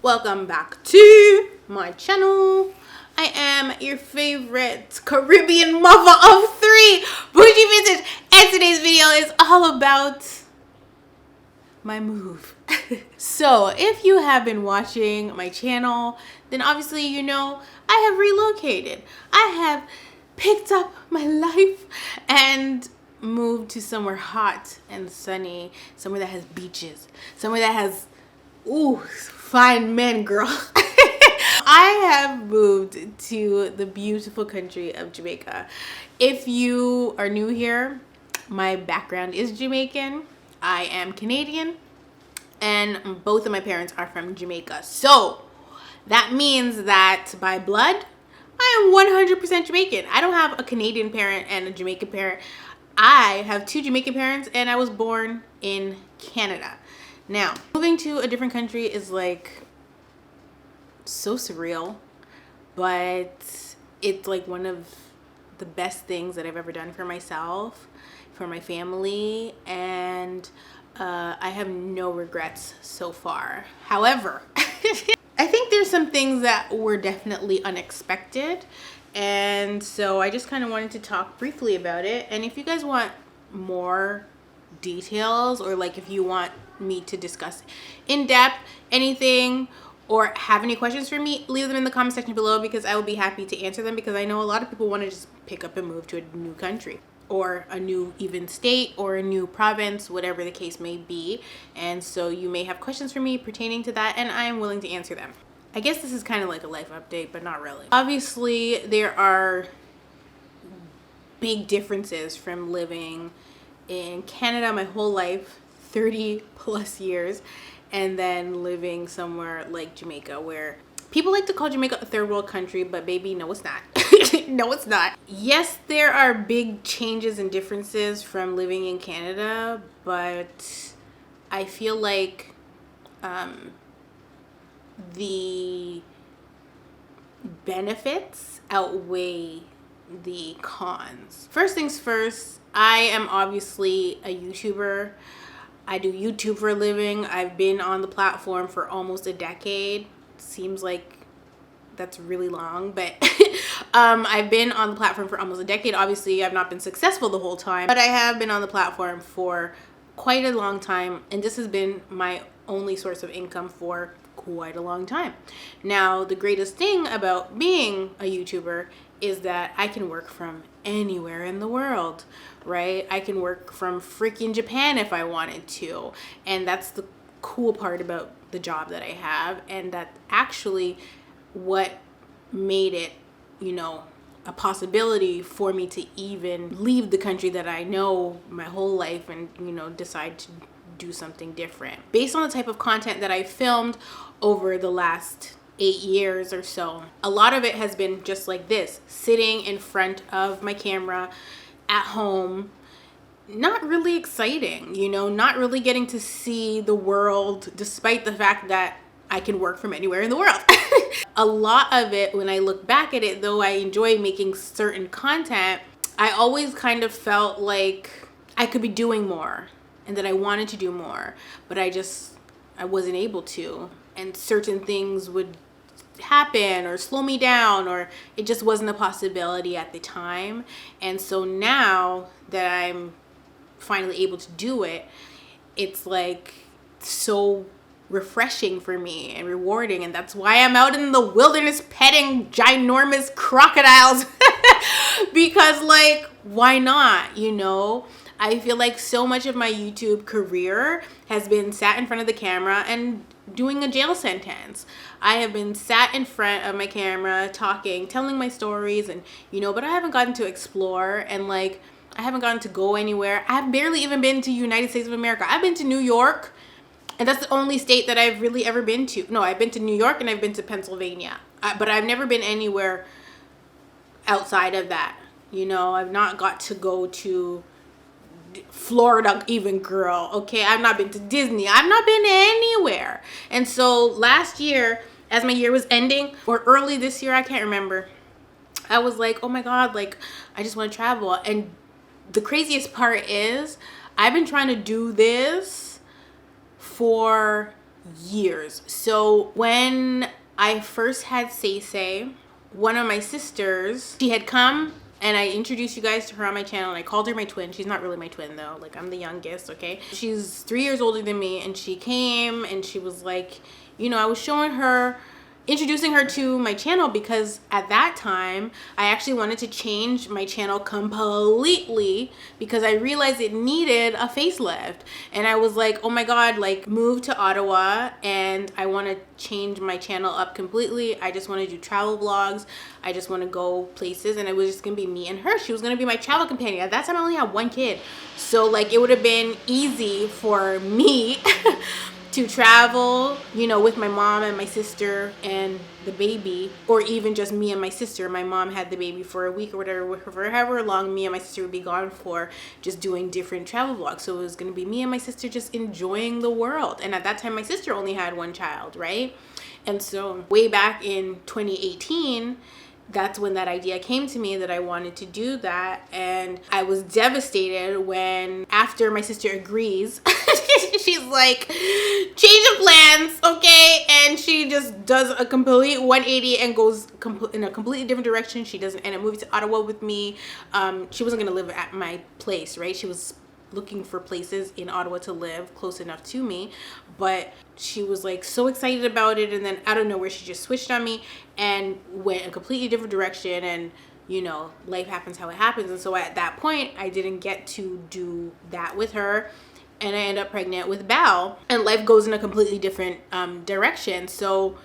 welcome back to my channel. I am your favorite Caribbean mother of three, Bougie Vintage, and today's video is all about my move. So if you have been watching my channel, then obviously you know I have relocated. I have picked up my life and moved to somewhere hot and sunny, somewhere that has beaches, somewhere that has fine men, girl. I have moved to the beautiful country of Jamaica. If you are new here, my background is Jamaican. I am Canadian, and both of my parents are from Jamaica. So that means that by blood, I am 100% Jamaican. I don't have a Canadian parent and a Jamaican parent. I have two Jamaican parents, and I was born in Canada. Now, moving to a different country is like so surreal, but it's like one of the best things that I've ever done for myself, for my family, and I have no regrets so far. However, I think there's some things that were definitely unexpected, and so I just kind of wanted to talk briefly about it. And if you guys want more details, or like if you want me to discuss in depth anything or have any questions for me, leave them in the comment section below, because I will be happy to answer them, because I know a lot of people want to just pick up and move to a new country or a new even state or a new province, whatever the case may be. And so you may have questions for me pertaining to that, and I am willing to answer them. I guess this is kind of like a life update, but not really. Obviously, there are big differences from living in Canada my whole life, 30 plus years, and then living somewhere like Jamaica, where people like to call Jamaica a third world country, but baby, no it's not. No it's not. Yes, there are big changes and differences from living in Canada, but I feel like the benefits outweigh the cons. First things first, I am obviously a YouTuber. I do YouTube for a living. I've been on the platform for almost a decade. Seems like that's really long, but I've been on the platform for almost a decade. Obviously, I've not been successful the whole time, but I have been on the platform for quite a long time, and this has been my only source of income for quite a long time. Now, the greatest thing about being a YouTuber is that I can work from anywhere in the world, right? I can work from freaking Japan if I wanted to, and that's the cool part about the job that I have, and that actually what made it, you know, a possibility for me to even leave the country that I know my whole life and, you know, decide to do something different. Based on the type of content that I filmed over the last 8 years or so, a lot of it has been just like this, sitting in front of my camera at home, not really exciting, you know, not really getting to see the world, despite the fact that I can work from anywhere in the world. A lot of it, when I look back at it, though I enjoy making certain content, I always kind of felt like I could be doing more and that I wanted to do more, but I wasn't able to. And certain things would happen or slow me down, or it just wasn't a possibility at the time. And so now that I'm finally able to do it, it's like so refreshing for me and rewarding, and that's why I'm out in the wilderness petting ginormous crocodiles. Because like, why not, you know? I feel like so much of my YouTube career has been sat in front of the camera and doing a jail sentence. I have been sat in front of my camera talking, telling my stories, and you know, but I haven't gotten to explore, and like I haven't gotten to go anywhere. I've barely even been to United States of America. I've been to New York, and that's the only state that I've really ever been to. No, I've been to New York and I've been to Pennsylvania, but I've never been anywhere outside of that. You know, I've not got to go to Florida even, girl. Okay, I've not been to Disney. I've not been anywhere. And so last year, as my year was ending, or early this year, I can't remember, I was like, oh my God, like I just want to travel. And the craziest part is I've been trying to do this for years. So when I first had Say, one of my sisters, she had come and I introduced you guys to her on my channel and I called her my twin. She's not really my twin though. Like, I'm the youngest, okay? She's 3 years older than me, and she came and she was like, you know, I was showing her, introducing her to my channel, because at that time I actually wanted to change my channel completely because I realized it needed a facelift. And I was like, oh my god, like, move to Ottawa and I want to change my channel up completely. I just want to do travel vlogs. I just want to go places, and it was just gonna be me and her. She was gonna be my travel companion. At that time I only had one kid, so like it would have been easy for me to travel, you know, with my mom and my sister and the baby, or even just me and my sister. My mom had the baby for a week or whatever, for however long me and my sister would be gone for, just doing different travel vlogs. So it was going to be me and my sister just enjoying the world. And at that time my sister only had one child, right? And so way back in 2018, that's when that idea came to me that I wanted to do that. And I was devastated when, after my sister agrees, she's like, change of plans, okay? And she just does a complete 180 and goes in a completely different direction. She doesn't end up moving to Ottawa with me. She wasn't gonna live at my place, right? She was looking for places in Ottawa to live close enough to me, but she was like so excited about it, and then out of nowhere she just switched on me and went a completely different direction. And you know, life happens how it happens. And so at that point I didn't get to do that with her, and I end up pregnant with Bao, and life goes in a completely different direction. So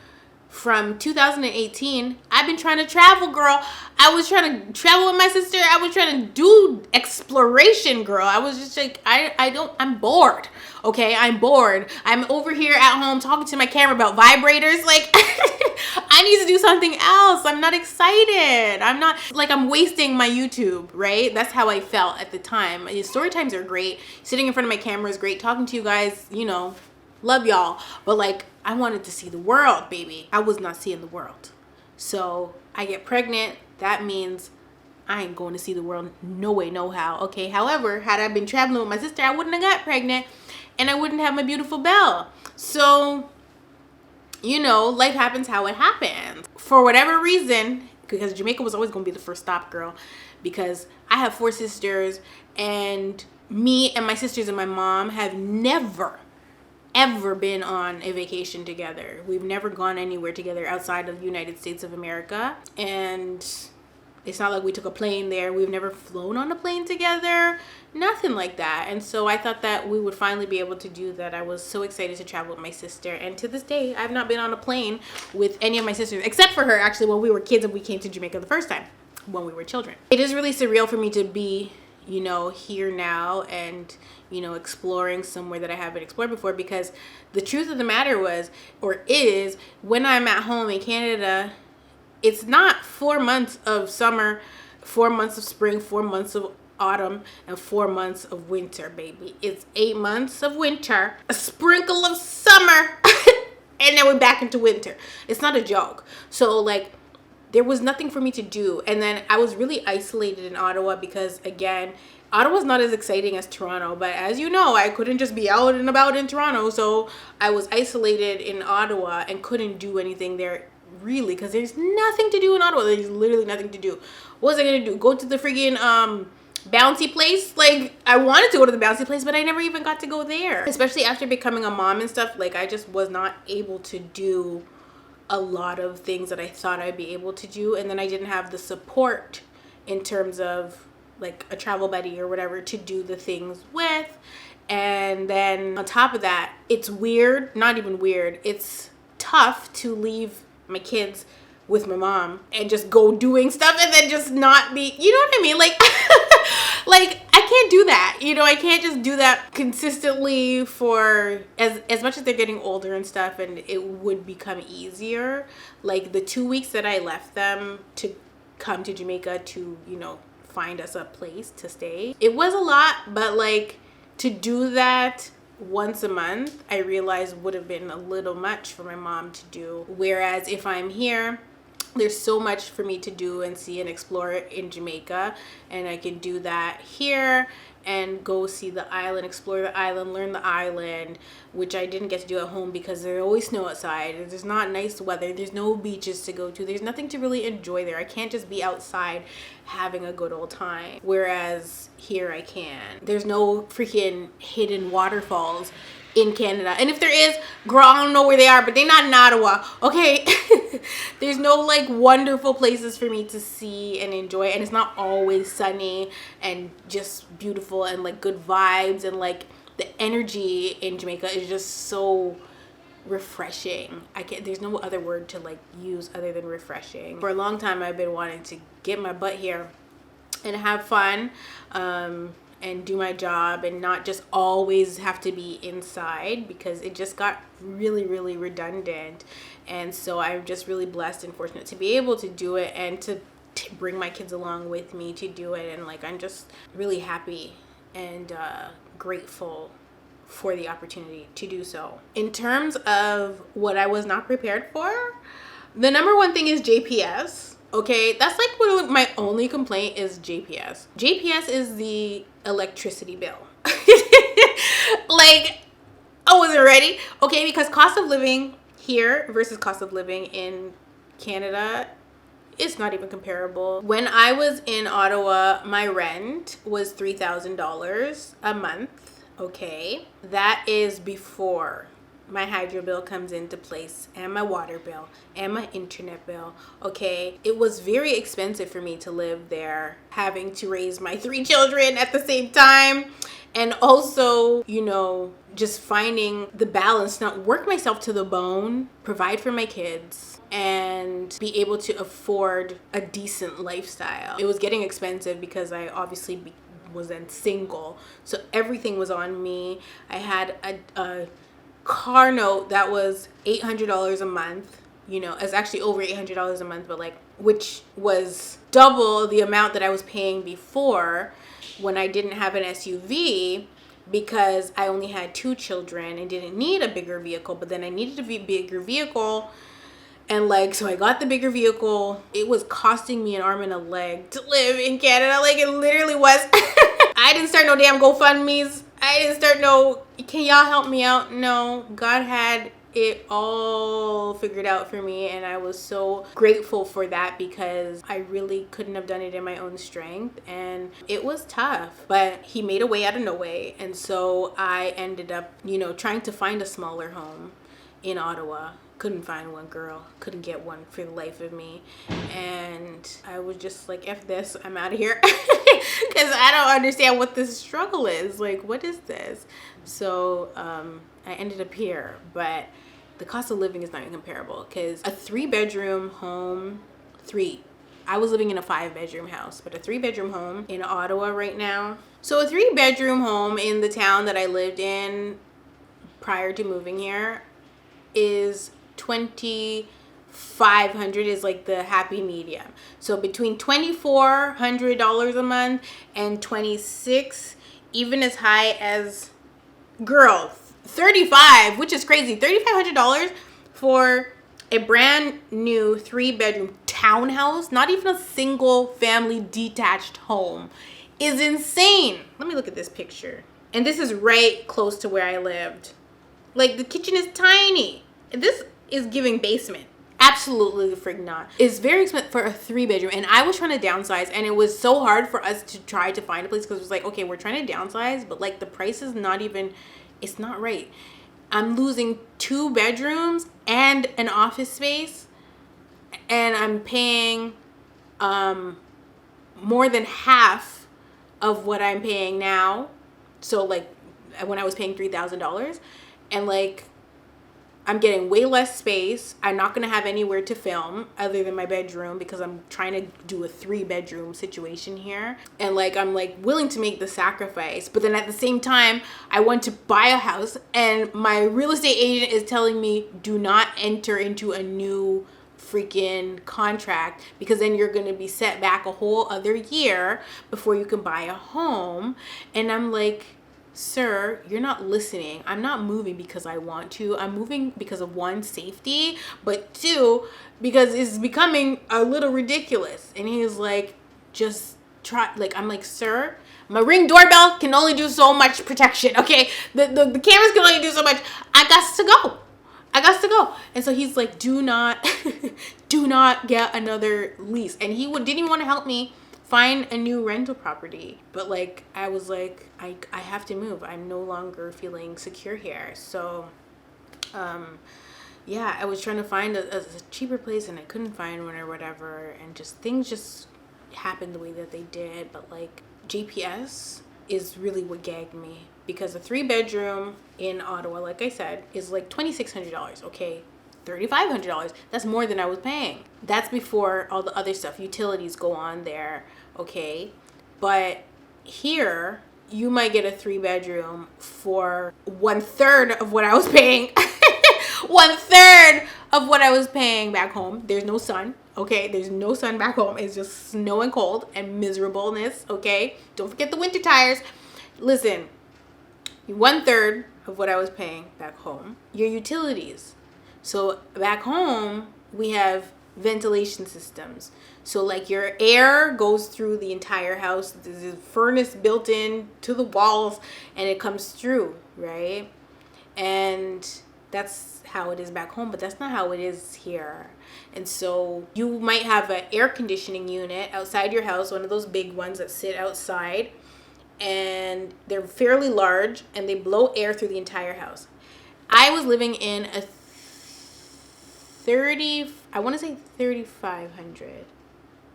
from 2018, I've been trying to travel, girl. I was trying to travel with my sister. I was trying to do exploration, girl. I was just like, I'm bored. Okay, I'm bored. I'm over here at home talking to my camera about vibrators. Like, I need to do something else. I'm not excited. I'm not, like, I'm wasting my YouTube, right? That's how I felt at the time. Story times are great. Sitting in front of my camera is great. Talking to you guys, you know, love y'all. But like, I wanted to see the world, baby. I was not seeing the world. So I get pregnant. That means I ain't going to see the world. No way, no how. Okay. However, had I been traveling with my sister, I wouldn't have got pregnant and I wouldn't have my beautiful Belle. So, you know, life happens how it happens. For whatever reason, because Jamaica was always going to be the first stop, girl, because I have 4 sisters, and me and my sisters and my mom have never ever been on a vacation together. We've never gone anywhere together outside of the United States of America. And it's not like we took a plane there. We've never flown on a plane together. Nothing like that. And so I thought that we would finally be able to do that. I was so excited to travel with my sister. And to this day, I've not been on a plane with any of my sisters, except for her, actually, when we were kids and we came to Jamaica the first time, when we were children. It is really surreal for me to be, you know, here now and, you know, exploring somewhere that I haven't explored before, because the truth of the matter was, or is, when I'm at home in Canada, it's not 4 months of summer, 4 months of spring, 4 months of autumn, and 4 months of winter, baby. It's 8 months of winter, a sprinkle of summer, and then we're back into winter. It's not a joke. So like, there was nothing for me to do. And then I was really isolated in Ottawa because, again, Ottawa's not as exciting as Toronto. But as you know, I couldn't just be out and about in Toronto. So I was isolated in Ottawa and couldn't do anything there, really, because there's nothing to do in Ottawa. There's literally nothing to do. What was I going to do? Go to the friggin' bouncy place? Like, I wanted to go to the bouncy place, but I never even got to go there. Especially after becoming a mom and stuff. Like, I just was not able to do a lot of things that I thought I'd be able to do. And then I didn't have the support in terms of like a travel buddy or whatever to do the things with. And then on top of that, it's weird, not even weird, it's tough to leave my kids with my mom and just go doing stuff and then just not be, you know what I mean? Like, like, I can't do that. You know, I can't just do that consistently for as much as they're getting older and stuff, and it would become easier. Like, the 2 weeks that I left them to come to Jamaica to, you know, find us a place to stay, it was a lot, but like, to do that once a month, I realized would have been a little much for my mom to do. Whereas if I'm here, There's so much for me to do and see and explore in Jamaica, and I can do that here and go see the island, explore the island, learn the island, which I didn't get to do at home because there's always snow outside. There's not nice weather. There's no beaches to go to. There's nothing to really enjoy there. I can't just be outside having a good old time. Whereas here I can. There's no freaking hidden waterfalls in Canada. And if there is, girl, I don't know where they are, but they're not in Ottawa, okay? There's no like wonderful places for me to see and enjoy, and it's not always sunny and just beautiful and like good vibes, and like the energy in Jamaica is just so refreshing. There's no other word to like use other than refreshing. For a long time I've been wanting to get my butt here and have fun, and do my job and not just always have to be inside, because it just got really, really redundant. And so I'm just really blessed and fortunate to be able to do it, and to bring my kids along with me to do it. And like, I'm just really happy and grateful for the opportunity to do so. In terms of what I was not prepared for, the number one thing is JPS. Okay, that's like what my only complaint is. JPS. JPS is the electricity bill. Like, I wasn't ready. Okay, because cost of living here versus cost of living in Canada, it's not even comparable. When I was in Ottawa, my rent was $3,000 a month. Okay, that is before my hydro bill comes into place, and my water bill, and my internet bill. Okay, it was very expensive for me to live there, having to raise my 3 children at the same time, and also, you know, just finding the balance, not work myself to the bone, provide for my kids, and be able to afford a decent lifestyle. It was getting expensive because I obviously was then single, so everything was on me. I had a car note that was $800 a month. You know, it's actually over $800 a month, but like, which was double the amount that I was paying before when I didn't have an SUV, because I only had 2 children and didn't need a bigger vehicle. But then I needed a bigger vehicle, and like, so I got the bigger vehicle. It was costing me an arm and a leg to live in Canada. Like, it literally was. I didn't start no damn GoFundMe's. I didn't start no, can y'all help me out? No, God had it all figured out for me, and I was so grateful for that, because I really couldn't have done it in my own strength, and it was tough, but he made a way out of no way. And so I ended up, you know, trying to find a smaller home in Ottawa. Couldn't find one, girl. Couldn't get one for the life of me. And I was just like, F this, I'm out of here. Because I don't understand what this struggle is. Like, what is this? So I ended up here. But the cost of living is not even comparable. Because a 3-bedroom home, I was living in a 5-bedroom house, but a 3-bedroom home in Ottawa right now. So a 3-bedroom home in the town that I lived in prior to moving here is $2,500 is like the happy medium. So between $2,400 a month and $26,000, even as high as, girl, $35,000, which is crazy. $3,500 for a brand new 3-bedroom townhouse, not even a single family detached home, is insane. Let me look at this picture. And this is right close to where I lived. Like, the kitchen is tiny. This is giving basement. Absolutely the frig not. It's very expensive for a 3-bedroom. And I was trying to downsize, and it was so hard for us to try to find a place, because it was like, okay, we're trying to downsize, but like the price is not even, it's not right. I'm losing 2 bedrooms and an office space, and I'm paying more than half of what I'm paying now. So like, when I was paying $3,000, and like, I'm getting way less space. I'm not going to have anywhere to film other than my bedroom, because I'm trying to do a 3-bedroom situation here. And like, I'm like willing to make the sacrifice. But then at the same time, I want to buy a house, and my real estate agent is telling me, do not enter into a new freaking contract, because then you're going to be set back a whole other year before you can buy a home. And I'm like, sir, you're not listening. I'm not moving because I want to. I'm moving because of 1, safety, but 2, because it's becoming a little ridiculous. And he was like, just try, like, I'm like, sir, my Ring doorbell can only do so much protection, okay? The cameras can only do so much. I got to go. And so he's like, do not get another lease. And he didn't even want to help me find a new rental property. But like, I was like, I have to move. I'm no longer feeling secure here. So, yeah, I was trying to find a cheaper place and I couldn't find one or whatever. And just things just happened the way that they did. But like, GPS is really what gagged me, because a 3-bedroom in Ottawa, like I said, is like $2,600. Okay, $3,500. That's more than I was paying. That's before all the other stuff, utilities go on there. Okay, but here you might get a 3-bedroom for 1/3 of what I was paying. 1/3 of what I was paying back home. There's no sun. Okay, there's no sun back home. It's just snow and cold and miserableness. Okay, don't forget the winter tires. Listen, 1/3 of what I was paying back home. Your utilities. So back home we have ventilation systems. So like your air goes through the entire house. There's a furnace built in to the walls and it comes through, right? And that's how it is back home, but that's not how it is here. And so you might have an air conditioning unit outside your house, one of those big ones that sit outside, and they're fairly large and they blow air through the entire house. I was living in a 3,500.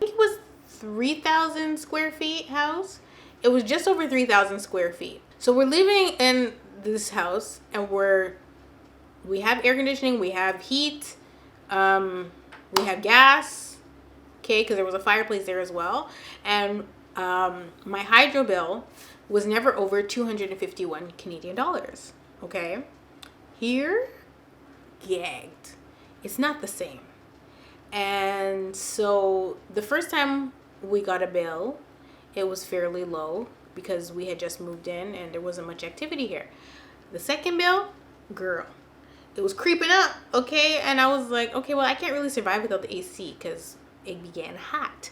I think it was 3,000 square feet house. It was just over 3,000 square feet. So we're living in this house and we have air conditioning, we have heat, we have gas, okay, because there was a fireplace there as well. And my hydro bill was never over 251 Canadian dollars, okay? Here, gagged. It's not the same. And so the first time we got a bill, it was fairly low because we had just moved in and there wasn't much activity here. The second bill, girl, it was creeping up, okay? And I was like, okay, well, I can't really survive without the AC because it began hot.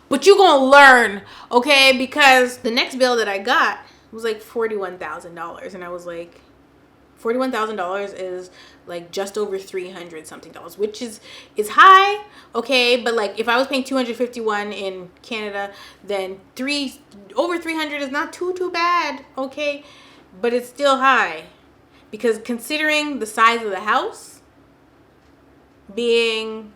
But you gonna learn, okay? Because the next bill that I got was like $41,000. And I was like, $41,000 is like just over 300 something dollars, which is high, okay? But like if I was paying 251 in Canada, then over 300 is not too bad, okay? But it's still high, because considering the size of the house being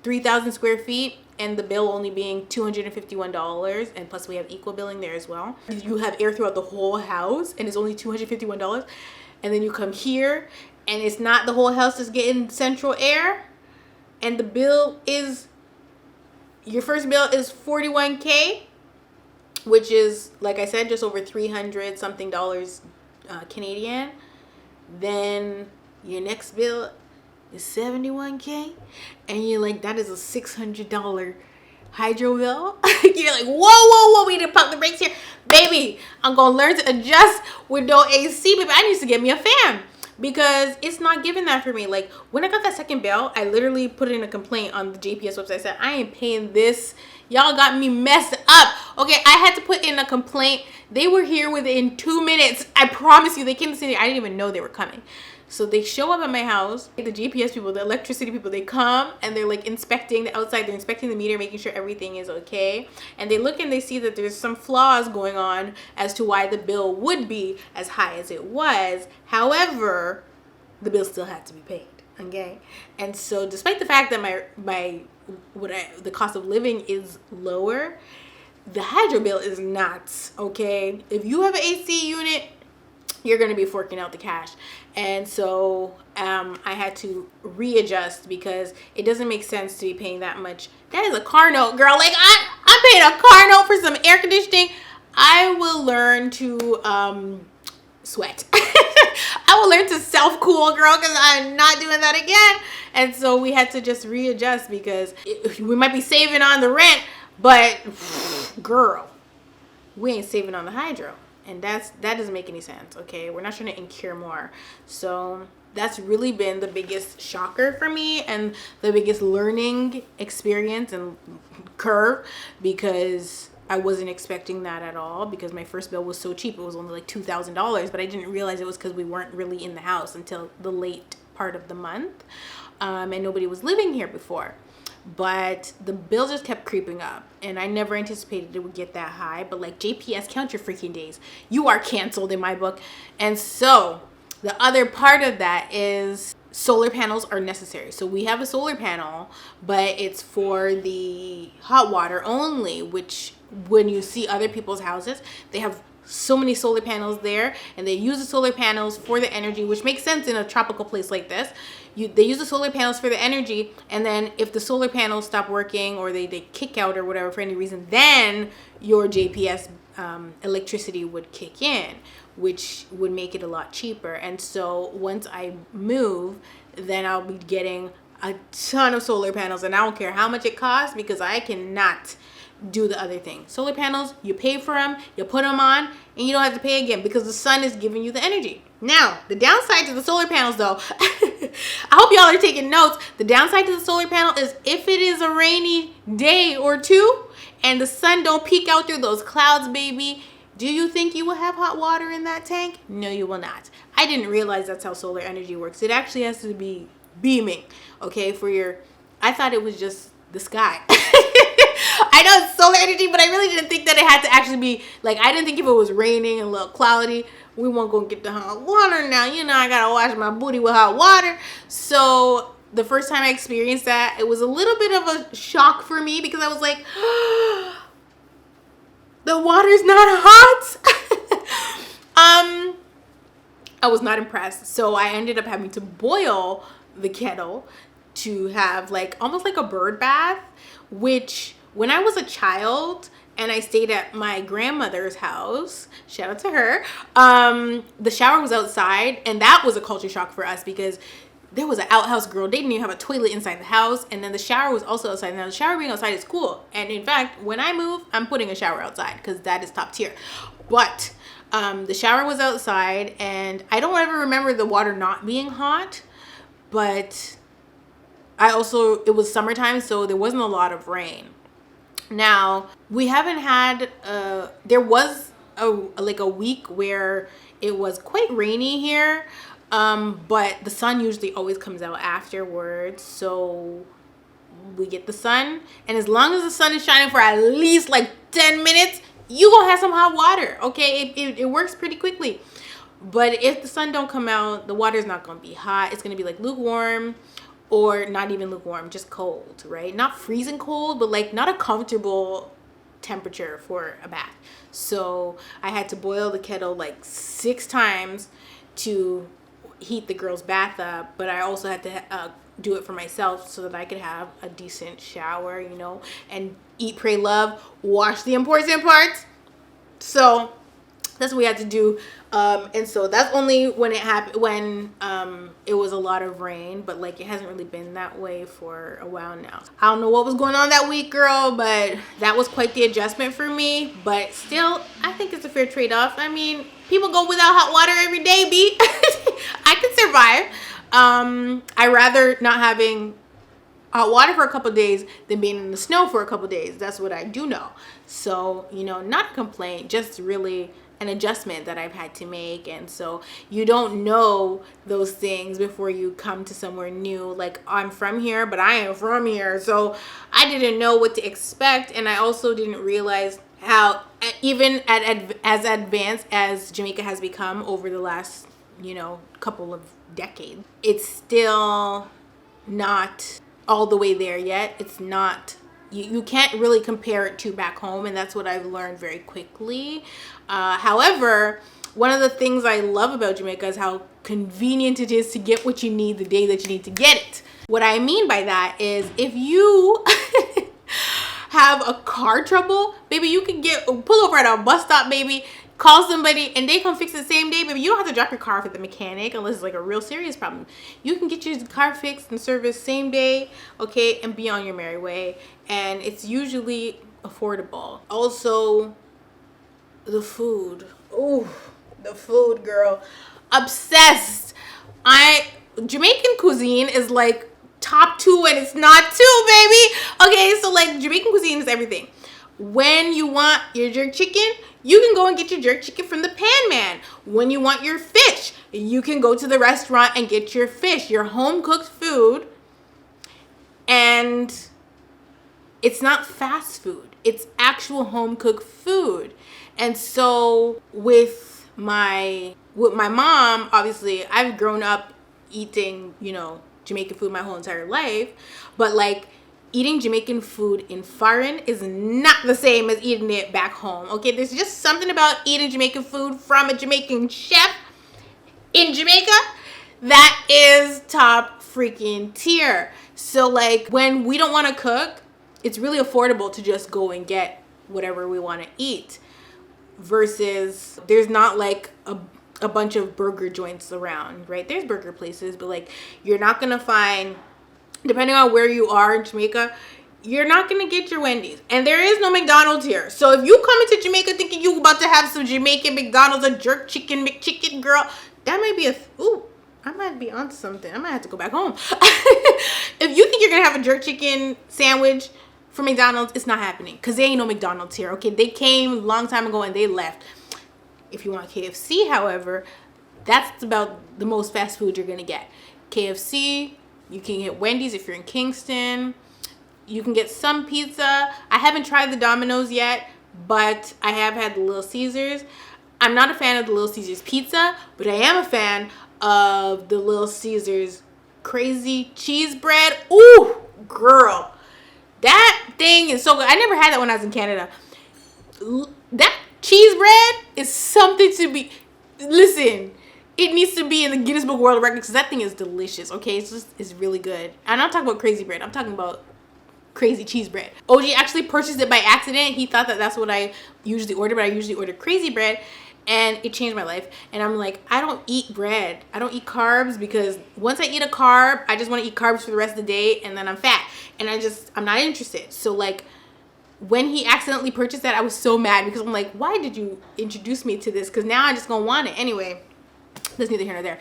3,000 square feet and the bill only being $251, and plus we have equal billing there as well. You have air throughout the whole house and it's only $251. And then you come here and it's not the whole house is getting central air, and the bill is, your first bill is $41K, which is, like I said, just over 300 something dollars Canadian. Then your next bill is $71K, and you're like, that is a $600 hydro bill. You're like, whoa, we need to pump the brakes here, baby. I'm gonna learn to adjust with no AC, baby. I need to get me a fan, because it's not giving that for me. Like when I got that second bill, I literally put in a complaint on the JPS website. I said, I ain't paying this, y'all got me messed up. Okay, I had to put in a complaint. They were here within 2 minutes. I promise you, they came to see me. I didn't even know they were coming. So they show up at my house, the GPS people, the electricity people, they come and they're like inspecting the outside, they're inspecting the meter, making sure everything is okay. And they look and they see that there's some flaws going on as to why the bill would be as high as it was. However, the bill still had to be paid, okay? And so despite the fact that the cost of living is lower, the hydro bill is not, okay? If you have an AC unit, you're going to be forking out the cash. And so I had to readjust, because it doesn't make sense to be paying that much. That is a car note, girl. Like I'm paying a car note for some air conditioning. I will learn to sweat. I will learn to self-cool, girl, because I'm not doing that again. And so we had to just readjust, because we might be saving on the rent, but girl, we ain't saving on the hydro. And that doesn't make any sense, okay? We're not trying to incur more. So that's really been the biggest shocker for me and the biggest learning experience and curve, because I wasn't expecting that at all, because my first bill was so cheap. It was only like $2,000, but I didn't realize it was because we weren't really in the house until the late part of the month, and nobody was living here before. But the bill just kept creeping up, and I never anticipated it would get that high. But like, JPS, count your freaking days. You are canceled in my book. And so the other part of that is solar panels are necessary. So we have a solar panel, but it's for the hot water only, which when you see other people's houses, they have so many solar panels there, and they use the solar panels for the energy, which makes sense in a tropical place like this. They use the solar panels for the energy, and then if the solar panels stop working or they kick out or whatever for any reason, then your JPS electricity would kick in, which would make it a lot cheaper. And so once I move, then I'll be getting a ton of solar panels, and I don't care how much it costs, because I cannot do the other thing. Solar panels, you pay for them, you put them on, and you don't have to pay again, because the sun is giving you the energy. Now, the downside to the solar panels, though, I hope y'all are taking notes. The downside to the solar panel is if it is a rainy day or two and the sun don't peek out through those clouds, baby, do you think you will have hot water in that tank? No, you will not. I didn't realize that's how solar energy works. It actually has to be beaming, okay, I thought it was just the sky. I know it's solar energy, but I really didn't think that it had to actually be, like, I didn't think if it was raining and a little cloudy, we won't go get the hot water now. You know, I gotta wash my booty with hot water. So the first time I experienced that, it was a little bit of a shock for me, because I was like, the water's not hot. I was not impressed. So I ended up having to boil the kettle to have like almost like a bird bath, which when I was a child and I stayed at my grandmother's house, shout out to her, the shower was outside, and that was a culture shock for us, because there was an outhouse girl. They didn't even have a toilet inside the house, and then the shower was also outside. Now the shower being outside is cool, and in fact, when I move, I'm putting a shower outside, because that is top tier. But the shower was outside, and I don't ever remember the water not being hot, but it was summertime, so there wasn't a lot of rain. Now, we haven't had, there was a week where it was quite rainy here, but the sun usually always comes out afterwards, so we get the sun, and as long as the sun is shining for at least like 10 minutes, you gonna have some hot water, okay? It works pretty quickly. But if the sun don't come out, the water's not gonna be hot. It's gonna be like lukewarm, or not even lukewarm, just cold, right? Not freezing cold, but like not a comfortable temperature for a bath. So I had to boil the kettle like 6 times to heat the girl's bath up, but I also had to do it for myself so that I could have a decent shower, you know, and eat, pray, love, wash the important parts. So that's what we had to do. And so that's only when it happened, when it was a lot of rain, but like it hasn't really been that way for a while now. I don't know what was going on that week, girl, but that was quite the adjustment for me. But still, I think it's a fair trade-off. I mean, people go without hot water every day, B. I can survive. I rather not having hot water for a couple of days than being in the snow for a couple of days. That's what I do know. So, you know, not a complaint, just really an adjustment that I've had to make. And so you don't know those things before you come to somewhere new. Like, I'm from here, but I am from here, so I didn't know what to expect. And I also didn't realize how, even as advanced as Jamaica has become over the last, you know, couple of decades, it's still not all the way there yet. It's not, you can't really compare it to back home, and that's what I've learned very quickly. However, one of the things I love about Jamaica is how convenient it is to get what you need the day that you need to get it. What I mean by that is, if you have a car trouble, baby, you can pull over at a bus stop, baby, call somebody and they come fix it the same day, baby. You don't have to drop your car off at the mechanic unless it's like a real serious problem. You can get your car fixed and serviced same day, okay, and be on your merry way. And it's usually affordable. Also, the food. Ooh, the food, girl. Obsessed. Jamaican cuisine is like top 2 and it's not 2, baby. Okay, so like Jamaican cuisine is everything. When you want your jerk chicken, you can go and get your jerk chicken from the pan man. When you want your fish, you can go to the restaurant and get your fish, your home cooked food. And it's not fast food. It's actual home cooked food. And so with my mom, obviously, I've grown up eating, Jamaican food my whole entire life, but like eating Jamaican food in foreign is not the same as eating it back home. Okay, there's just something about eating Jamaican food from a Jamaican chef in Jamaica that is top freaking tier. So like when we don't want to cook, it's really affordable to just go and get whatever we want to eat, versus there's not like a bunch of burger joints around, right? There's burger places, but like you're not gonna find, depending on where you are in Jamaica, you're not gonna get your Wendy's, and there is no McDonald's here. So if you come into Jamaica thinking you about to have some Jamaican McDonald's, a jerk chicken McChicken, girl, that might be I might be onto something. I might have to go back home. If you think you're gonna have a jerk chicken sandwich from McDonald's, it's not happening, because there ain't no McDonald's here. Okay, they came a long time ago and they left. If you want KFC, however, that's about the most fast food you're gonna get. KFC, you can get Wendy's if you're in Kingston. You can get some pizza. I haven't tried the Domino's yet, but I have had the Little Caesars. I'm not a fan of the Little Caesars pizza, but I am a fan of the Little Caesars crazy cheese bread. Ooh, girl. That thing is so good. I never had that when I was in Canada. That cheese bread is something to be... Listen, it needs to be in the Guinness Book of World Records because that thing is delicious, okay? It's really good. I'm not talking about crazy bread. I'm talking about crazy cheese bread. OG actually purchased it by accident. He thought that that's what I usually order, but I usually order crazy bread, and it changed my life. And I'm like, I don't eat bread. I don't eat carbs, because once I eat a carb, I just want to eat carbs for the rest of the day, and then I'm fat. And I'm not interested. So like, when he accidentally purchased that, I was so mad, because I'm like, why did you introduce me to this? Because now I just gonna want it. Anyway, that's neither here nor there.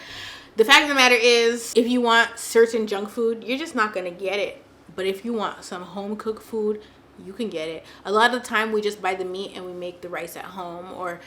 The fact of the matter is, if you want certain junk food, you're just not gonna get it. But if you want some home cooked food, you can get it. A lot of the time we just buy the meat and we make the rice at home, or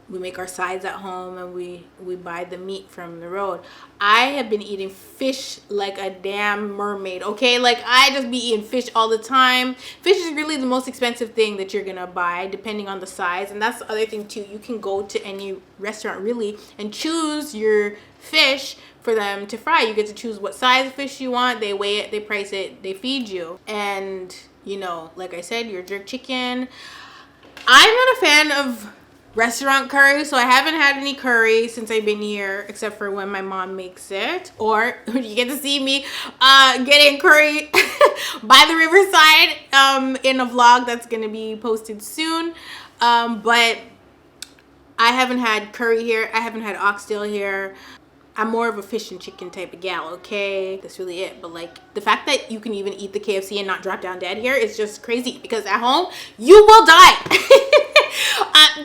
we make our sides at home and we buy the meat from the road. I have been eating fish like a damn mermaid, okay? Like, I just be eating fish all the time. Fish is really the most expensive thing that you're gonna buy, depending on the size. And that's the other thing too. You can go to any restaurant really and choose your fish for them to fry. You get to choose what size of fish you want. They weigh it, they price it, they feed you. And like I said, your jerk chicken. I'm not a fan of restaurant curry, so I haven't had any curry since I've been here, except for when my mom makes it, or you get to see me getting curry by the riverside in a vlog that's gonna be posted soon. But I haven't had curry here. I haven't had oxtail here. I'm more of a fish and chicken type of gal, okay? That's really it. But like, the fact that you can even eat the KFC and not drop down dead here is just crazy, because at home you will die.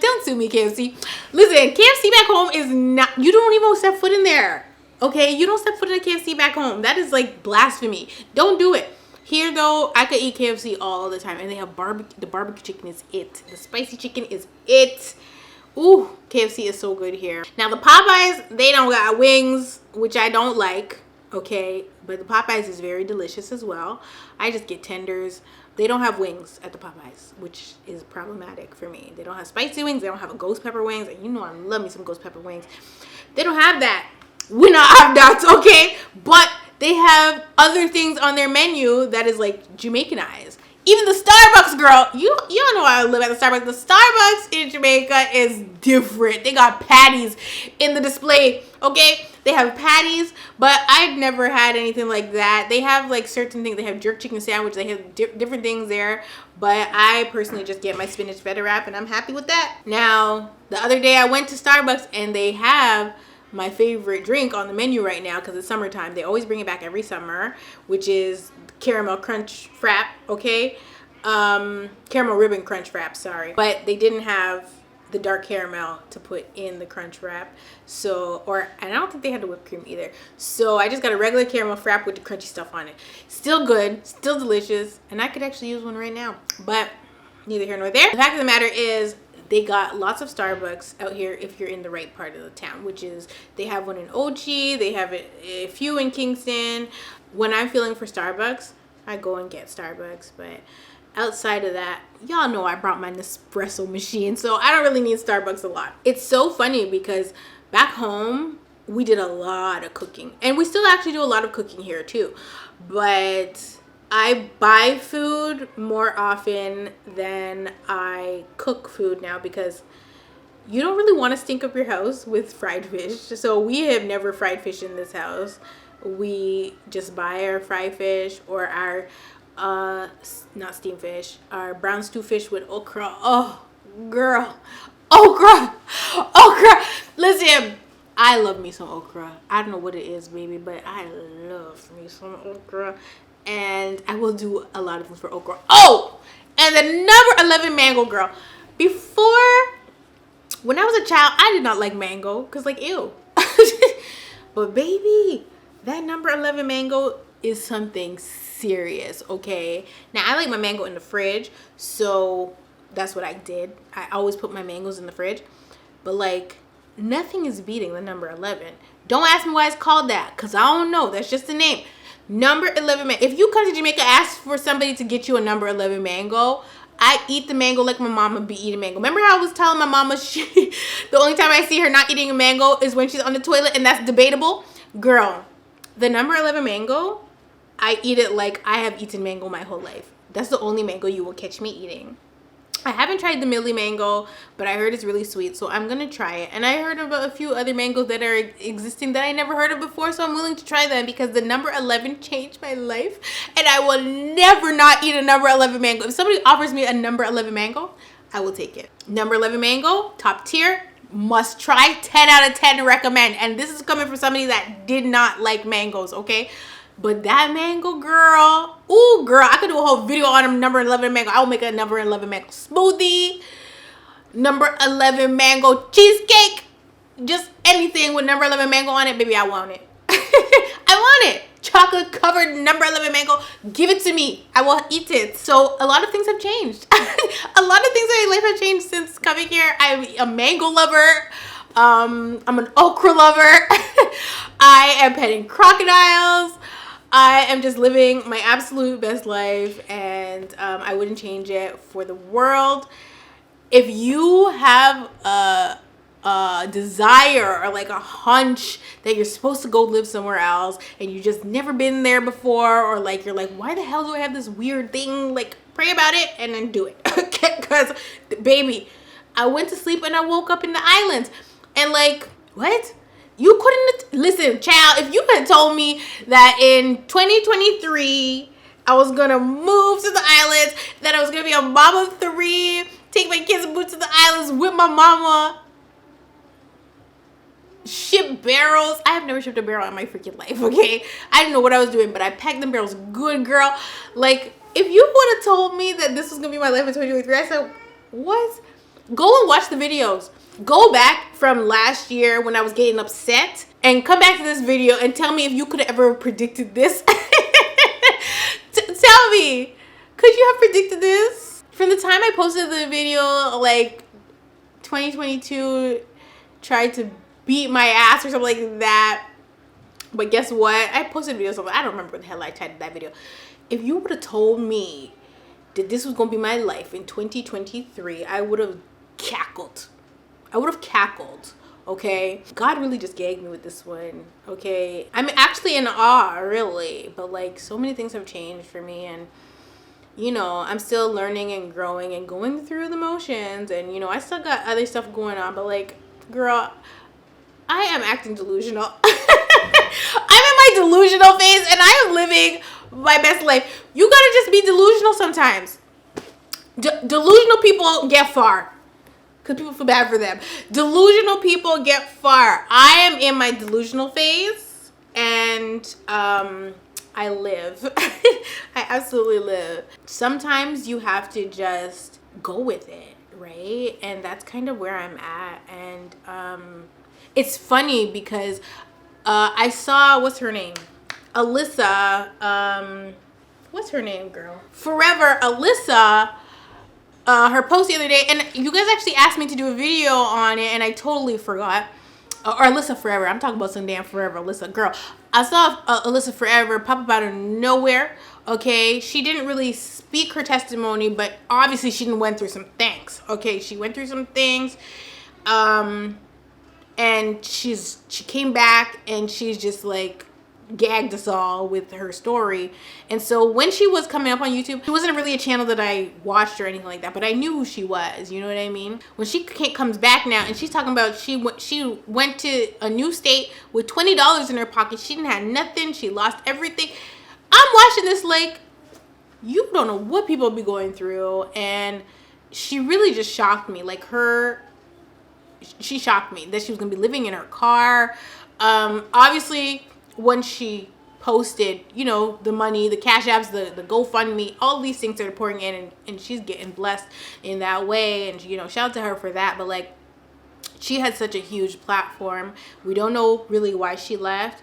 Don't sue me, KFC. Listen, KFC back home is not, you don't even step foot in there, okay? You don't step foot in a KFC back home. That is like blasphemy. Don't do it. Here though, I could eat KFC all the time, and they have barbecue. The barbecue chicken is it. The spicy chicken is it. Ooh, KFC is so good here. Now the Popeyes, they don't got wings, which I don't like, okay? But the Popeyes is very delicious as well. I just get tenders. They don't have wings at the Popeyes, which is problematic for me. They don't have spicy wings. They don't have a ghost pepper wings. And you know I love me some ghost pepper wings. They don't have that. We not have that, okay? But they have other things on their menu that is like Jamaicanized. Even the Starbucks, girl, you don't know how I live at the Starbucks. The Starbucks in Jamaica is different. They got patties in the display, okay? They have patties, but I've never had anything like that. They have like certain things. They have jerk chicken sandwich. They have different things there, but I personally just get my spinach feta wrap, and I'm happy with that. Now, the other day I went to Starbucks, and they have my favorite drink on the menu right now, because it's summertime. They always bring it back every summer, which is caramel crunch frap, okay? Caramel ribbon crunch frap, sorry. But they didn't have the dark caramel to put in the crunch wrap. So, and I don't think they had the whipped cream either. So I just got a regular caramel wrap with the crunchy stuff on it. Still good, still delicious, and I could actually use one right now. But neither here nor there. The fact of the matter is, they got lots of Starbucks out here if you're in the right part of the town, which is they have one in Ochi, they have a few in Kingston. When I'm feeling for Starbucks, I go and get Starbucks, but outside of that, y'all know I brought my Nespresso machine, so I don't really need Starbucks a lot. It's so funny because back home, we did a lot of cooking, and we still actually do a lot of cooking here too, but I buy food more often than I cook food now because you don't really want to stink up your house with fried fish. So we have never fried fish in this house. We just buy our fried fish or our not steamed fish, our brown stew fish with okra. Oh girl, okra. Listen, I love me some okra. I don't know what it is, baby, but I love me some okra. And I will do a lot of things for okra. Oh, and the number 11 mango, girl. Before, when I was a child, I did not like mango because, like, ew. But baby, that number 11 mango is something serious, okay? Now, I like my mango in the fridge, so that's what I did. I always put my mangoes in the fridge. But, like, nothing is beating the number 11. Don't ask me why it's called that because I don't know. That's just the name. Number 11 mango. If you come to Jamaica, ask for somebody to get you a number 11 mango. I eat the mango like my mama be eating mango. Remember how I was telling my mama the only time I see her not eating a mango is when she's on the toilet, and that's debatable? Girl, the number 11 mango, I eat it like I have eaten mango my whole life. That's the only mango you will catch me eating. I haven't tried the Millie mango, but I heard it's really sweet, so I'm gonna try it. And I heard about a few other mangoes that are existing that I never heard of before, so I'm willing to try them because the number 11 changed my life, and I will never not eat a number 11 mango. If somebody offers me a number 11 mango, I will take it. Number 11 mango, top tier, must try, 10 out of 10 recommend. And this is coming from somebody that did not like mangoes, okay? But that mango, girl, ooh, girl, I could do a whole video on a number 11 mango. I will make a number 11 mango smoothie, number 11 mango cheesecake, just anything with number 11 mango on it, baby, I want it. I want it. Chocolate covered number 11 mango, give it to me. I will eat it. So a lot of things have changed. A lot of things in my life have changed since coming here. I'm a mango lover. I'm an okra lover. I am petting crocodiles. I am just living my absolute best life, and I wouldn't change it for the world. If you have a desire or like a hunch that you're supposed to go live somewhere else and you just never been there before, or like you're like, why the hell do I have this weird thing? Like, pray about it and then do it. Okay, because baby, I went to sleep and I woke up in the islands, and like, what? You couldn't listen, child. If you had told me that in 2023 I was gonna move to the islands, that I was gonna be a mom of 3, take my kids and move to the islands with my mama, ship barrels. I have never shipped a barrel in my freaking life, okay? I didn't know what I was doing, but I packed them barrels good, girl. Like, if you would have told me that this was gonna be my life in 2023, I said, what? Go and watch the videos. Go back from last year when I was getting upset and come back to this video and tell me if you could have ever predicted this. Tell me, could you have predicted this? From the time I posted the video, like 2022 tried to beat my ass or something like that. But guess what? I posted videos of, I don't remember what the hell I titled that video. If you would have told me that this was going to be my life in 2023, I would have cackled. Okay? God really just gagged me with this one, okay? I'm actually in awe, really. But, like, so many things have changed for me. And, you know, I'm still learning and growing and going through the motions. And, you know, I still got other stuff going on. But, like, girl, I am acting delusional. I'm in my delusional phase, and I am living my best life. You gotta just be delusional sometimes. Delusional people get far. Because people feel bad for them. Delusional people get far. I am in my delusional phase, and I live. I absolutely live. Sometimes you have to just go with it. right? And that's kind of where I'm at. And it's funny because I saw, what's her name? Alyssa, what's her name, girl? Forever Alyssa, her post the other day, and you guys actually asked me to do a video on it, and I totally forgot. Or Alyssa Forever. I'm talking about some damn Forever Alyssa. Girl, I saw Alyssa Forever pop up out of nowhere. Okay, she didn't really speak her testimony, but obviously she went through some things. Okay, she went through some things. And she came back and she's just like gagged us all with her story. And so when she was coming up on YouTube, it wasn't really a channel that I watched or anything like that, but I knew who she was, you know what I mean? When she comes back now and she's talking about she went to a new state with $20 in her pocket. She didn't have nothing. She lost everything. I'm watching this like, you don't know what people be going through. And she really just shocked me. Like she shocked me that she was gonna be living in her car. Obviously, when she posted, you know, the money, the Cash Apps, the GoFundMe, all these things that are pouring in, and she's getting blessed in that way. And, you know, shout out to her for that. But, like, she had such a huge platform. We don't know really why she left.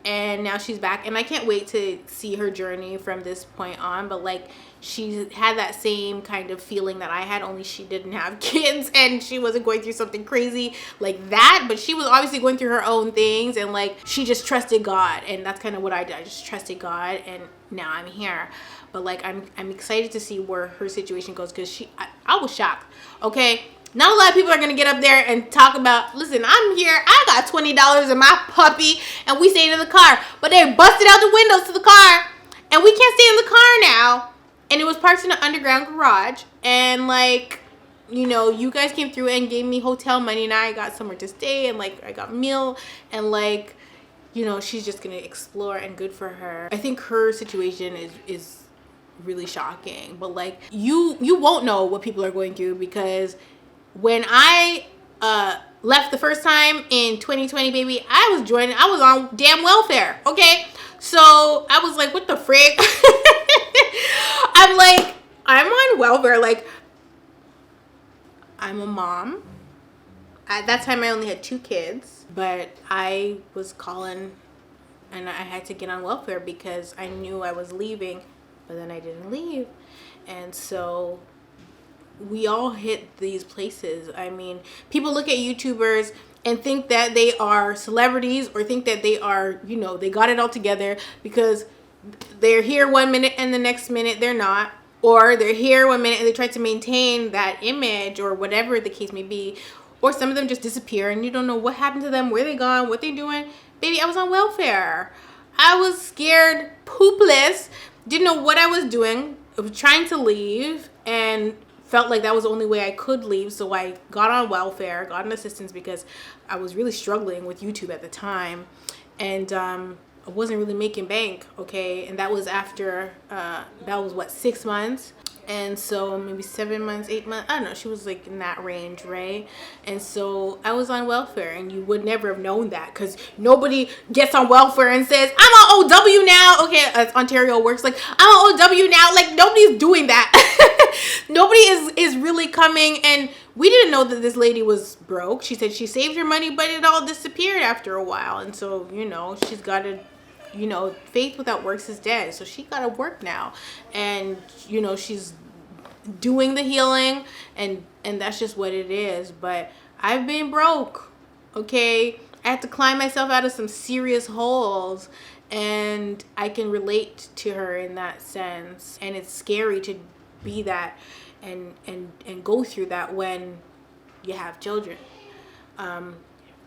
And now she's back. And I can't wait to see her journey from this point on. But, like, she had that same kind of feeling that I had, only she didn't have kids and she wasn't going through something crazy like that. But she was obviously going through her own things, and like she just trusted God, and that's kind of what I did. I just trusted God, and now I'm here. But like I'm excited to see where her situation goes, because I was shocked. Okay, not a lot of people are gonna get up there and talk about, listen, I'm here, I got $20 in my puppy and we stayed in the car, but they busted out the windows to the car and we can't stay in the car now. And it was parked in an underground garage. And, like, you know, you guys came through and gave me hotel money. And I got somewhere to stay. And, like, I got meal. And, like, you know, she's just going to explore. And good for her. I think her situation is really shocking. But, like, you won't know what people are going through. Because when I left the first time in 2020, baby, I was on damn welfare. Okay? So, I was like, what the frick? I'm like, I'm on welfare. Like, I'm a mom. At that time, I only had 2 kids. But I was calling and I had to get on welfare because I knew I was leaving. But then I didn't leave. And so we all hit these places. I mean, people look at YouTubers and think that they are celebrities, or think that they are, you know, they got it all together, because they're here one minute and the next minute they're not. Or they're here one minute and they try to maintain that image, or whatever the case may be. Or some of them just disappear and you don't know what happened to them, where they gone, what they doing. Baby, I was on welfare. I was scared poopless. Didn't know what I was doing. I was trying to leave and felt like that was the only way I could leave. So I got on welfare, got an assistance, because I was really struggling with YouTube at the time. And I wasn't really making bank, okay? And that was after, that was what, 6 months? And so maybe 7 months, 8 months, I don't know, she was like in that range, right? And so I was on welfare, and you would never have known that, because nobody gets on welfare and says, I'm on OW now. Okay, as Ontario works, like, I'm on OW now. Like, nobody's doing that. Nobody is really coming. And we didn't know that this lady was broke. She said she saved her money, but it all disappeared after a while. And so, you know, she's got to, you know, faith without works is dead. So she got to work now. And, you know, she's doing the healing, and that's just what it is. But I've been broke, okay? I had to climb myself out of some serious holes, and I can relate to her in that sense. And it's scary to be that and go through that when you have children.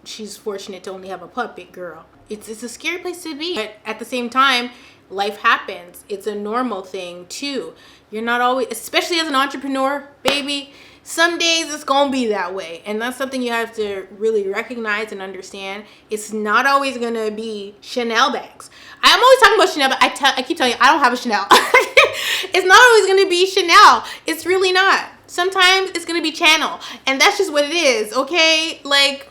She's fortunate to only have a puppy, girl. It's a scary place to be, but at the same time, life happens. It's a normal thing too. You're not always, especially as an entrepreneur, baby, some days it's gonna be that way. And that's something you have to really recognize and understand. It's not always gonna be Chanel bags. I'm always talking about Chanel, but I keep telling you, I don't have a Chanel. It's not always gonna be Chanel. It's really not. Sometimes it's gonna be Channel, and that's just what it is, okay? Like,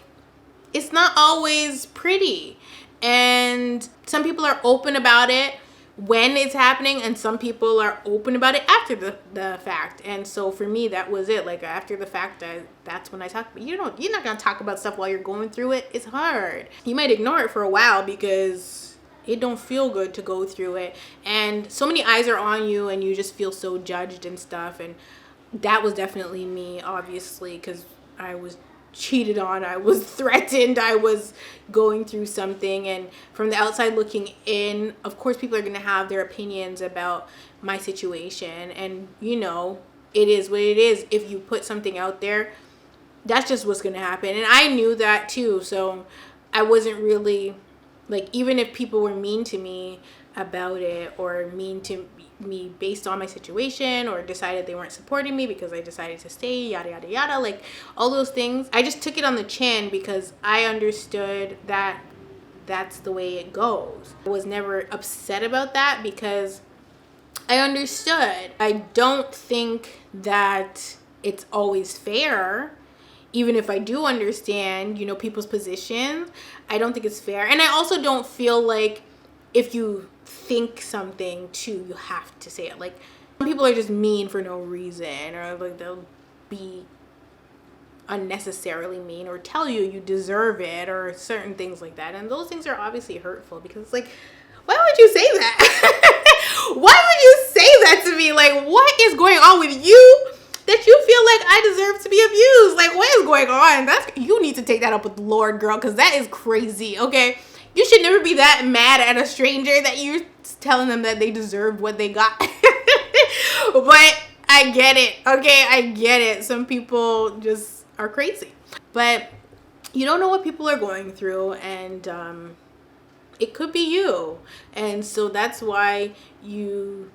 it's not always pretty. And some people are open about it, when it's happening, and some people are open about it after the fact. And so for me, that was it. Like after the fact, that's when I talk. But you're not gonna talk about stuff while you're going through it. It's hard. You might ignore it for a while because it don't feel good to go through it, and so many eyes are on you, and you just feel so judged and stuff. And that was definitely me, obviously, because I was cheated on, I was threatened, I was going through something. And from the outside looking in, of course people are going to have their opinions about my situation, and it is what it is. If you put something out there, that's just what's going to happen. And I knew that too, so I wasn't really like, even if people were mean to me about it, or mean to me based on my situation, or decided they weren't supporting me because I decided to stay, yada yada yada, like all those things, I just took it on the chin because I understood that that's the way it goes. I was never upset about that because I understood. I don't think that it's always fair. Even if I do understand, people's positions, I don't think it's fair. And I also don't feel like if you think something too, you have to say it. Like, some people are just mean for no reason, or like they'll be unnecessarily mean, or tell you deserve it, or certain things like that. And those things are obviously hurtful, because it's like, why would you say that? Why would you say that to me? Like, what is going on with you that you feel like I deserve to be abused? Like, what is going on? You need to take that up with the Lord, girl, because that is crazy. Okay, you should never be that mad at a stranger that you're telling them that they deserved what they got. But I get it. Okay, I get it. Some people just are crazy, but you don't know what people are going through, and it could be you. And so that's why you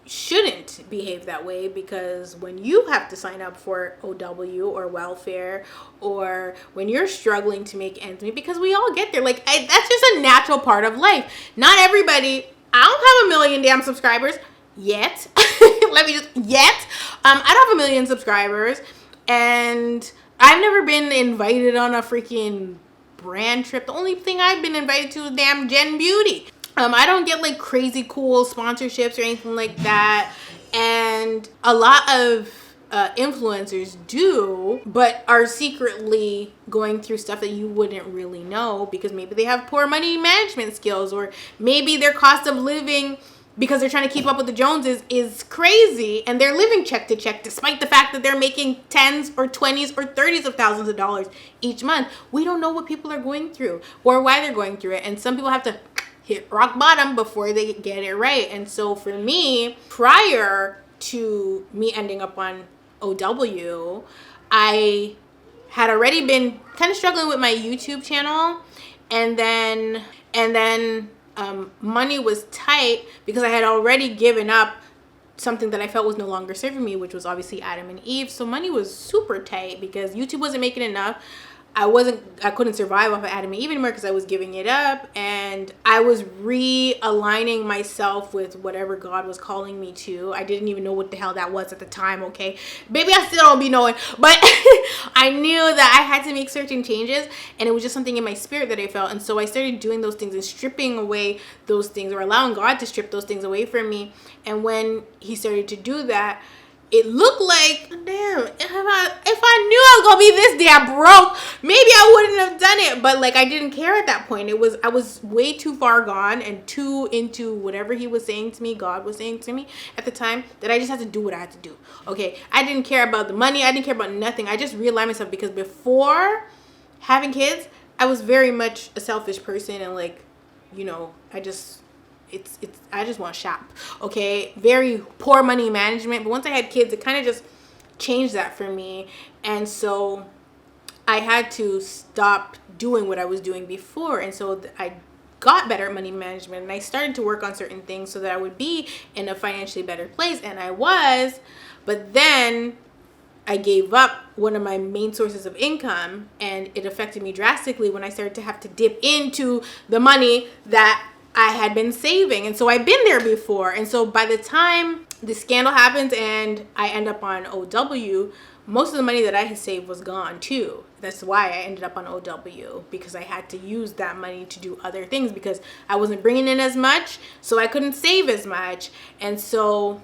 shouldn't behave that way, because when you have to sign up for OW or welfare, or when you're struggling to make ends meet, because we all get there, like that's just a natural part of life. Not everybody. I don't have 1 million damn subscribers yet. I don't have 1 million subscribers, and I've never been invited on a freaking brand trip. The only thing I've been invited to is damn Gen Beauty. I don't get like crazy cool sponsorships or anything like that. And a lot of influencers do, but are secretly going through stuff that you wouldn't really know, because maybe they have poor money management skills, or maybe their cost of living, because they're trying to keep up with the Joneses, is crazy, and they're living check to check, despite the fact that they're making tens or 20s or 30s of thousands of dollars each month. We don't know what people are going through or why they're going through it. And some people have to hit rock bottom before they get it right. And so for me, prior to me ending up on OW, I had already been kind of struggling with my YouTube channel, and then money was tight because I had already given up something that I felt was no longer serving me, which was obviously Adam and Eve. So money was super tight because YouTube wasn't making enough. I couldn't survive off of Adam and Eve anymore because I was giving it up, and I was realigning myself with whatever God was calling me to. I didn't even know what the hell that was at the time, okay? Maybe I still don't be knowing, but I knew that I had to make certain changes, and it was just something in my spirit that I felt. And so I started doing those things and stripping away those things, or allowing God to strip those things away from me. And when he started to do that, it looked like, damn, if I knew I was gonna be this damn broke, maybe I wouldn't have done it. But like, I didn't care at that point. I was way too far gone and too into whatever he was saying to me, God was saying to me at the time, that I just had to do what I had to do. Okay, I didn't care about the money. I didn't care about nothing. I just realigned myself, because before having kids, I was very much a selfish person, and like, I just want to shop. Okay, very poor money management. But once I had kids, it kind of just changed that for me. And so I had to stop doing what I was doing before. And so I got better at money management, and I started to work on certain things so that I would be in a financially better place. And I was, but then I gave up one of my main sources of income, and it affected me drastically when I started to have to dip into the money that I had been saving. And so I've been there before. And so by the time the scandal happens and I end up on OW, most of the money that I had saved was gone too. That's why I ended up on OW, because I had to use that money to do other things because I wasn't bringing in as much, so I couldn't save as much. And so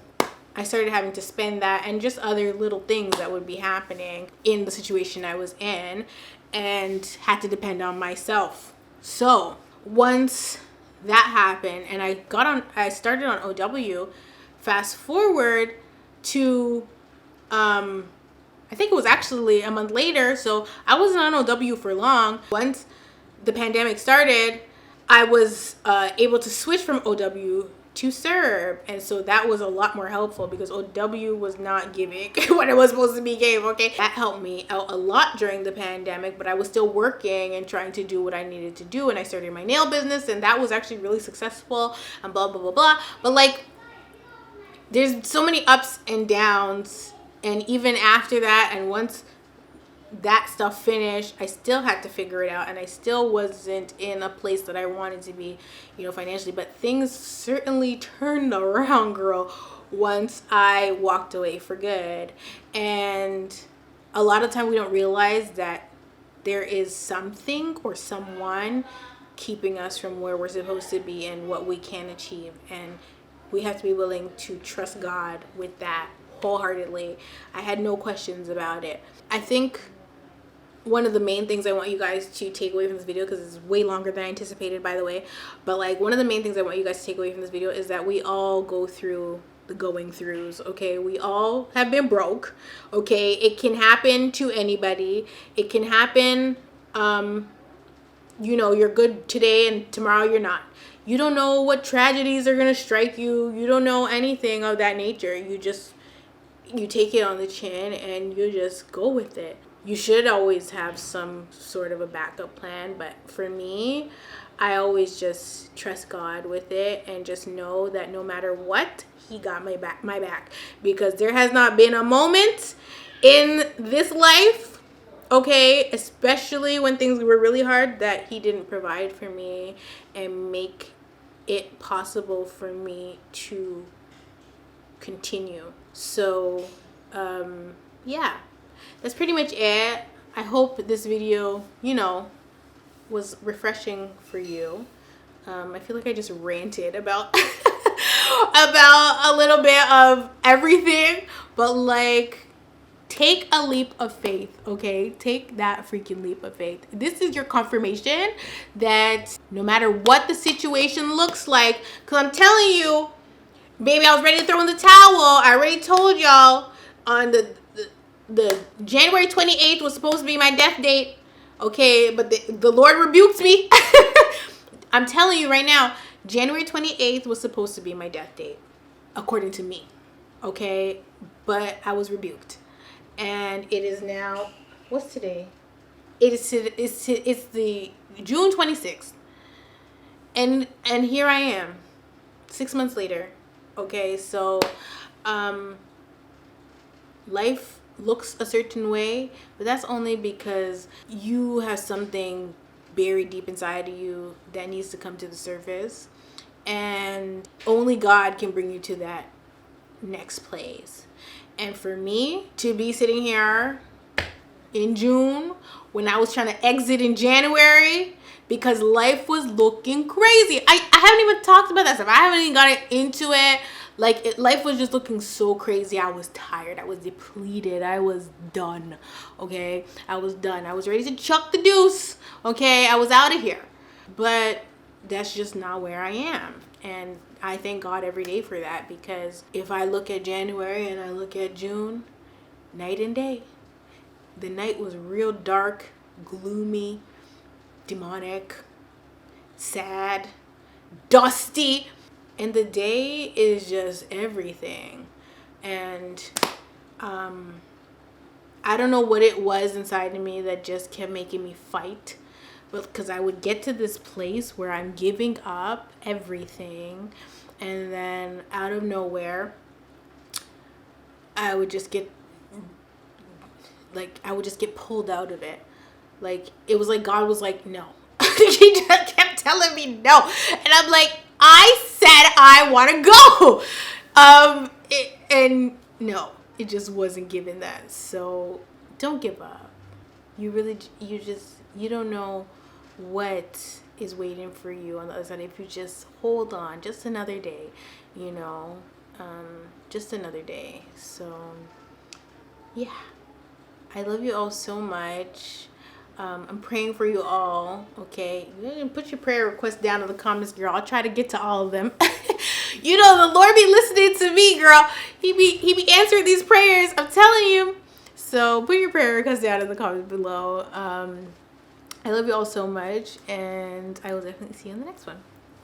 I started having to spend that and just other little things that would be happening in the situation I was in, and had to depend on myself. So once that happened and I started on OW, fast forward to I think it was actually a month later. So I wasn't on OW for long. Once the pandemic started, I was able to switch from OW to serve. And so that was a lot more helpful because OW was not giving what it was supposed to be gave. Okay. That helped me out a lot during the pandemic, but I was still working and trying to do what I needed to do. And I started my nail business, and that was actually really successful, and blah, blah, blah, blah. But like, there's so many ups and downs. And even after that, and once that stuff finished, I still had to figure it out, and I still wasn't in a place that I wanted to be, financially. But things certainly turned around, girl, once I walked away for good. And a lot of time we don't realize that there is something or someone keeping us from where we're supposed to be and what we can achieve. And we have to be willing to trust God with that wholeheartedly. I had no questions about it. I think one of the main things I want you guys to take away from this video, because it's way longer than I anticipated, by the way, but like, one of the main things I want you guys to take away from this video is that we all go through the going throughs. Okay, we all have been broke. Okay, it can happen to anybody. It can happen, you're good today and tomorrow you're not. You don't know what tragedies are gonna strike you. You don't know anything of that nature. You take it on the chin and you just go with it. You should always have some sort of a backup plan, but for me, I always just trust God with it and just know that no matter what, He got my back, because there has not been a moment in this life, okay, especially when things were really hard, that He didn't provide for me and make it possible for me to continue. So yeah, that's pretty much it. I hope this video was refreshing for you. I feel like I just ranted about about a little bit of everything, but like, take a leap of faith, okay? Take that freaking leap of faith. This is your confirmation that no matter what the situation looks like, because I'm telling you, baby, I was ready to throw in the towel. I already told y'all on the January 28th was supposed to be my death date. Okay, but the Lord rebuked me. I'm telling you right now, January 28th was supposed to be my death date, according to me. Okay, but I was rebuked. And it is now, what's today? It's the June 26th. And here I am, 6 months later. Okay, so life looks a certain way, but that's only because you have something buried deep inside of you that needs to come to the surface, and only God can bring you to that next place. And for me to be sitting here in June when I was trying to exit in January because life was looking crazy. I haven't even talked about that stuff. I haven't even got into it. Like, life was just looking so crazy. I was tired. I was depleted. I was done. Okay? I was done. I was ready to chuck the deuce. Okay? I was out of here. But that's just not where I am. And I thank God every day for that, because if I look at January and I look at June, night and day. The night was real dark, gloomy, demonic, sad, dusty. And the day is just everything. And I don't know what it was inside of me that just kept making me fight. But because I would get to this place where I'm giving up everything, and then out of nowhere, I would just get pulled out of it. Like, it was like God was like, no. He just kept telling me no. And I'm like, I said I want to go. And no, it just wasn't given that. So don't give up. You don't know what is waiting for you on the other side if you just hold on just another day, you know, just another day. So yeah, I love you all so much. I'm praying for you all. Okay, you can put your prayer requests down in the comments, girl. I'll try to get to all of them. You know, the Lord be listening to me, girl. He be answering these prayers. I'm telling you. So put your prayer requests down in the comments below. I love you all so much, and I will definitely see you in the next one.